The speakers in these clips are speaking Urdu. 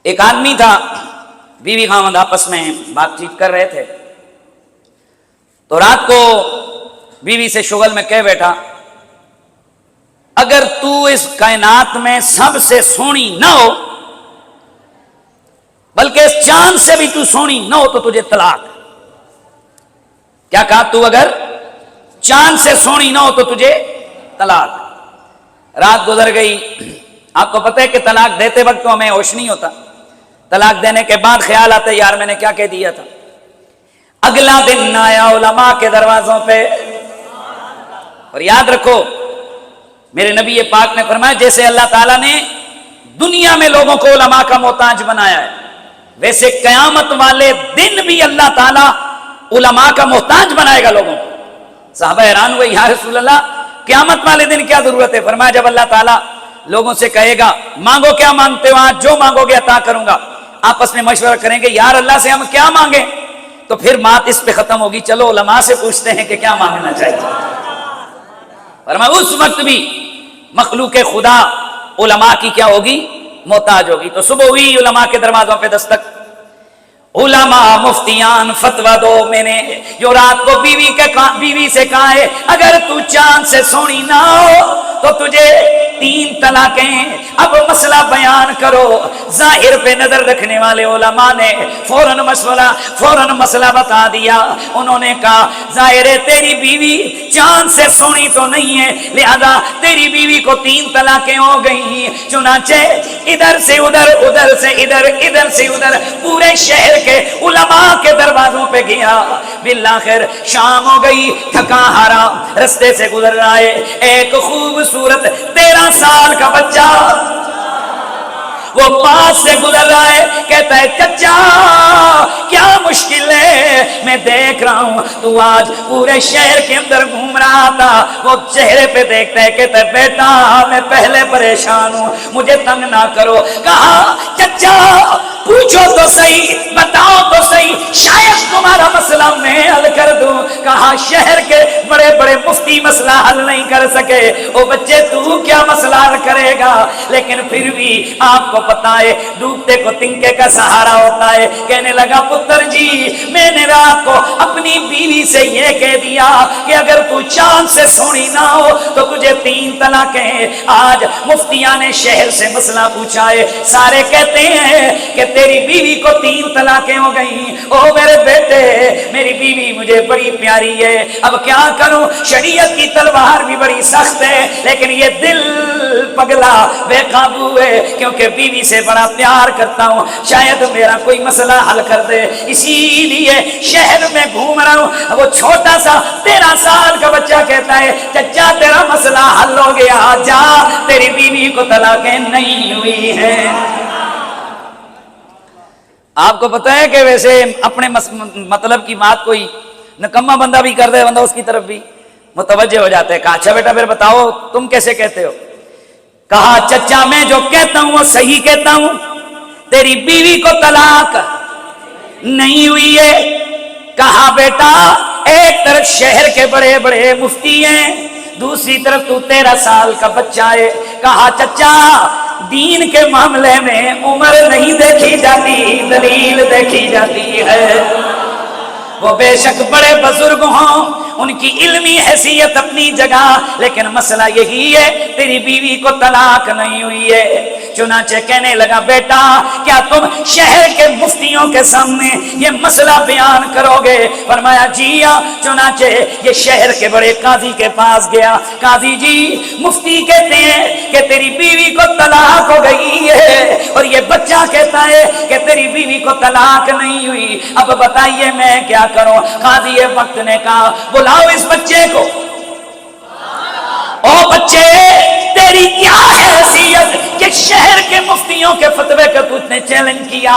ایک آدمی تھا، بیوی خاوند آپس میں بات چیت کر رہے تھے، تو رات کو بیوی سے شغل میں کہہ بیٹھا، اگر تو اس کائنات میں سب سے سونی نہ ہو، بلکہ اس چاند سے بھی تو سونی نہ ہو، تو تجھے طلاق۔ کیا کہا؟ تو اگر چاند سے سونی نہ ہو تو تجھے طلاق۔ رات گزر گئی، آپ کو پتہ ہے کہ طلاق دیتے وقت تو ہمیں ہوش نہیں ہوتا، طلاق دینے کے بعد خیال آتا ہے یار میں نے کیا کہہ دیا تھا۔ اگلا دن آیا علماء کے دروازوں پہ، اور یاد رکھو میرے نبی پاک نے فرمایا جیسے اللہ تعالیٰ نے دنیا میں لوگوں کو علماء کا محتاج بنایا ہے، ویسے قیامت والے دن بھی اللہ تعالیٰ علماء کا محتاج بنائے گا لوگوں کو۔ صحابہ حیران ہوئے، یا رسول اللہ قیامت والے دن کیا ضرورت ہے؟ فرمایا جب اللہ تعالیٰ لوگوں سے کہے گا مانگو کیا مانگتے ہو، آج جو مانگو گے عطا کروں گا، آپس میں مشورہ کریں گے یار اللہ سے ہم کیا مانگیں، تو پھر بات اس پہ ختم ہوگی چلو علماء سے پوچھتے ہیں کہ کیا مانگنا چاہیے۔ فرمایا اس وقت بھی مخلوق خدا علماء کی کیا ہوگی؟ محتاج ہوگی۔ تو صبح ہوئی، علماء کے دروازوں پہ دستک، علماء مفتیان فتویٰ دو۔ میں نے جو رات کو بیوی سے کہا ہے اگر تو چاند سے سونی نہ ہو تو تجھے 3 طلاقیں، اب مسئلہ بیان کرو۔ ظاہر پہ نظر رکھنے والے علماء نے فوراً مسئلہ بتا دیا۔ انہوں نے کہا ظاہر ہے تیری بیوی چاند سے سونی تو نہیں ہے، لہذا تیری بیوی کو 3 طلاقیں ہو گئی۔ چنانچہ ادھر سے ادھر، ادھر سے ادھر، ادھر سے ادھر پورے شہر کے علماء کے دروازوں پہ گیا۔ بالآخر شام ہو گئی، تھکا ہارا رستے سے گزر رہا ہے، ایک خوبصورت 13 سال کا بچہ وہ پاس سے گزر رہا ہے، کہتا ہے چچا کیا مشکل ہے، میں دیکھ رہا ہوں تو آج پورے شہر کے اندر گھوم رہا تھا۔ وہ چہرے پہ دیکھتا ہے، کہتا ہے بیٹا میں پہلے پریشان ہوں، مجھے تنگ نہ کرو۔ کہا چچا پوچھو تو صحیح، بتاؤ تو صحیح، شاید تمہارا مسئلہ میں حل کر دوں۔ کہا شہر کے بڑے بڑے مفتی مسئلہ حل نہیں کر سکے، او بچے تو کیا مسئلہ حل کرے گا؟ لیکن پھر بھی آپ کو پتا ہے ڈوبتے کو تنکے کا سہارا ہوتا ہے۔ کہنے لگا پتر جی میں نے رات کو اپنی بیوی سے یہ کہہ دیا کہ اگر تو چاند سے سونی نہ ہو تو تجھے 3 طلاقیں۔ آج مفتیان نے شہر سے مسئلہ پوچھا ہے، سارے کہتے ہیں کہ تیری بیوی کو 3 طلاقیں ہو گئیں۔ او میرے بیٹے میری بیوی مجھے بڑی پیاری ہے، اب کیا کروں؟ شریعت کی تلوار بھی بڑی سخت ہے، لیکن یہ دل پگلا بے قابو ہے، کیونکہ بیوی سے بڑا پیار کرتا ہوں، شاید میرا کوئی مسئلہ حل کر دے، اسی لیے شہر میں گھوم رہا ہوں۔ وہ چھوٹا سا 13 سال کا بچہ کہتا ہے چچا تیرا مسئلہ حل ہو گیا، جا تیری بیوی کو طلاقیں نہیں ہوئی ہیں۔ آپ کو پتہ ہے کہ ویسے اپنے مطلب کی بات کوئی نکما بندہ بھی کر دے، بندہ اس کی طرف بھی متوجہ ہو جاتا ہے۔ کہا اچھا بیٹا پھر بتاؤ تم کیسے کہتے ہو؟ کہا چچا میں جو کہتا ہوں وہ صحیح کہتا ہوں، تیری بیوی کو طلاق نہیں ہوئی ہے۔ کہا بیٹا ایک طرف شہر کے بڑے بڑے مفتی ہیں، دوسری طرف تو 13 سال کا بچہ ہے۔ کہا چچا دین کے معاملے میں عمر نہیں دیکھی جاتی، دلیل دیکھی جاتی ہے۔ وہ بے شک بڑے بزرگ ہوں، ان کی علمی حیثیت اپنی جگہ، لیکن مسئلہ یہی ہے تیری بیوی کو طلاق نہیں ہوئی ہے۔ چنانچہ کہنے لگا بیٹا کیا تم شہر کے مفتیوں کے سامنے یہ مسئلہ بیان کرو گے؟ فرمایا جی ہاں۔ چنانچہ یہ شہر کے بڑے قاضی کے پاس گیا، قاضی جی مفتی کہتے ہیں کہ تیری بیوی کو طلاق ہو گئی ہے، اور یہ بچہ کہتا ہے کہ تیری بیوی کو طلاق نہیں ہوئی، اب بتائیے میں کیا کروں؟ قاضی وقت نے کہا بلاؤ اس بچے کو۔ او بچے تیری کیا حیثیت کہ شہر کے مفتیوں کے فتوے کا تجھ نے چیلنج کیا؟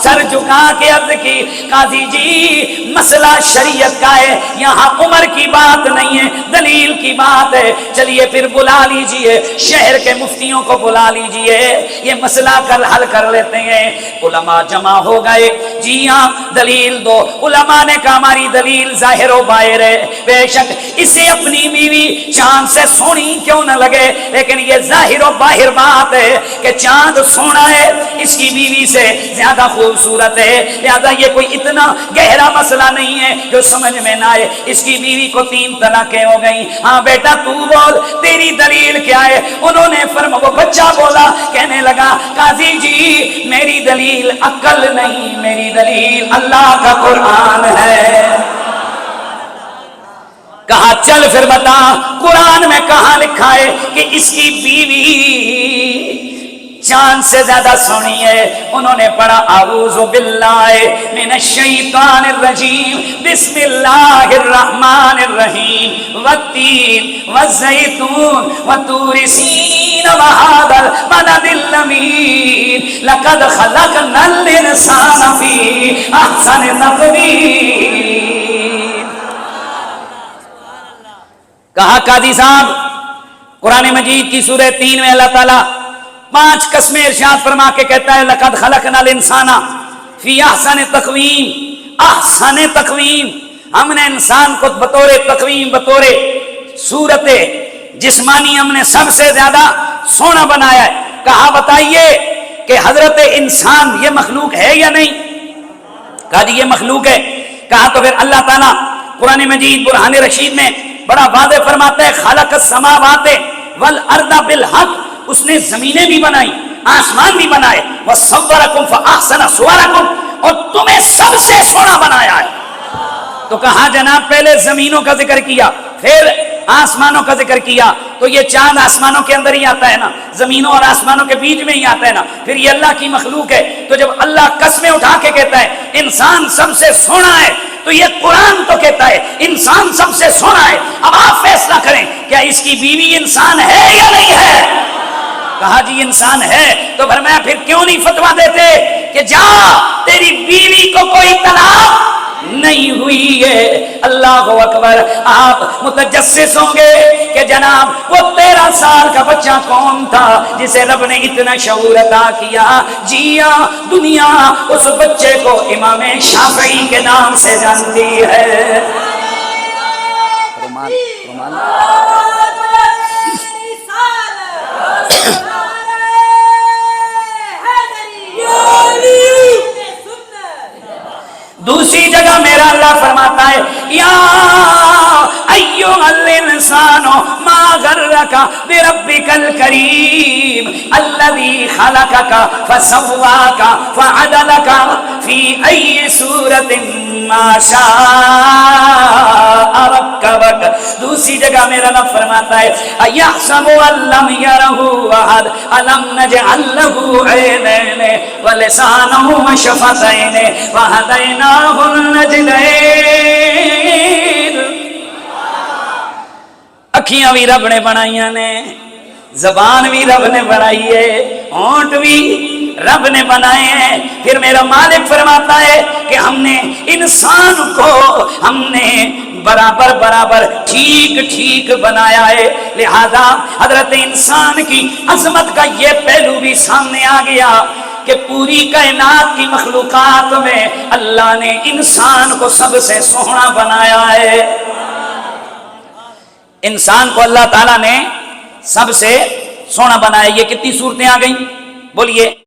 سر جھکا کے عرض کی قاضی جی مسئلہ شریعت کا ہے، یہاں عمر کی بات نہیں ہے، دلیل کی بات ہے۔ چلیے پھر بلا لیجئے شہر کے مفتیوں کو، بلا لیجئے، یہ مسئلہ کل حل کر لیتے ہیں۔ علماء جمع ہو گئے، جی ہاں دلیل دو۔ علماء نے کہا ہماری دلیل ظاہر و باہر ہے، بے شک اسے اپنی بیوی چاند سے سونی کیوں نہ لگے، لیکن یہ ظاہر و باہر بات ہے کہ چاند سونا ہے، اس اس کی بیوی سے زیادہ خوبصورت ہے، لہذا یہ کوئی اتنا گہرا مسئلہ نہیں ہے جو سمجھ میں نہ آئے، اس کی بیوی کو 3 طلاقیں ہو گئی، ہاں بیٹا تو بول تیری دلیل کیا ہے؟ انہوں نے فرمایا، وہ بچہ بولا، کہنے لگا قاضی جی میری دلیل عقل نہیں، میری دلیل اللہ کا قرآن ہے۔ کہا چل پھر بتا قرآن میں کہاں لکھا ہے کہ اس کی بیوی چاند سے زیادہ سونی ہے؟ انہوں نے پڑھا اعوذ باللہ من الشیطان الرجیم بسم اللہ الرحمن الرحیم والتین والزیتون وطور سین وہذا البلد الامین لقد خلقنا الانسان فی احسن تقویم۔ کہا قاضی صاحب قرآن مجید کی سورہ 3 میں اللہ تعالیٰ 5 قسمیں ارشاد فرما کے کہتا ہے لقد خلقنا الانسان فی احسن تقویم، احسن تقویم، ہم نے انسان کو بطور تقویم، بطور صورت جسمانی ہم نے سب سے زیادہ سونا بنایا ہے۔ کہا بتائیے کہ حضرت انسان یہ مخلوق ہے یا نہیں؟ کہا جی یہ مخلوق ہے۔ کہا تو پھر اللہ تعالیٰ قرآن مجید برہان رشید میں بڑا واضح فرماتا ہے خلق السماوات والارض بالحق، اس نے زمینیں بھی بنائی، آسمان بھی بنائے، وصورکم فاحسن صورکم، اور تمہیں سب سے سونا بنایا ہے۔ تو کہا جناب پہلے زمینوں کا ذکر کیا پھر آسمانوں کا ذکر کیا، تو یہ چاند آسمانوں کے اندر ہی آتا ہے نا، زمینوں اور آسمانوں کے بیچ میں ہی آتا ہے نا، پھر یہ اللہ کی مخلوق ہے۔ تو جب اللہ قسمیں اٹھا کے کہتا ہے انسان سب سے سونا ہے، تو یہ قرآن تو کہتا ہے انسان سب سے سونا ہے۔ اب آپ فیصلہ کریں کیا اس کی بیوی انسان ہے یا نہیں ہے؟ کہا جی انسان ہے۔ تو فرمایا پھر کیوں نہیں فتویٰ دیتے کہ جا تیری بیوی کو کوئی طلاق نہیں ہوئی ہے؟ اللہ اکبر۔ آپ متجسس ہوں گے کہ جناب وہ 13 سال کا بچہ کون تھا جسے رب نے اتنا شعور عطا کیا؟ جیا دنیا اس بچے کو امام شافعی کے نام سے جانتی ہے۔ دوسری جگہ میرا اللہ فرماتا ہے یا ایھا الانسان ما غرک بربک الکریم الذی خلقک فسواک فعدلک فی ای صورت ما شاء رکبک۔ دوسری جگہ میرا رب فرماتا ہے ایحسب ان لم یرہ احد الم نجعل لہ عینین ولسانا وشفتین وہدیناہ النجدین۔ اکھیاں بھی رب نے بنائیاں نے، زبان بھی رب نے بنائی ہے، ہونٹ بھی رب نے بنائے ہیں۔ پھر میرا مالک فرماتا ہے کہ ہم نے انسان کو ہم نے برابر برابر ٹھیک ٹھیک بنایا ہے، لہذا حضرت انسان کی عظمت کا یہ پہلو بھی سامنے آ گیا کہ پوری کائنات کی مخلوقات میں اللہ نے انسان کو سب سے سونا بنایا ہے۔ انسان کو اللہ تعالیٰ نے سب سے سونا بنایا۔ یہ کتنی صورتیں آ گئیں بولیے؟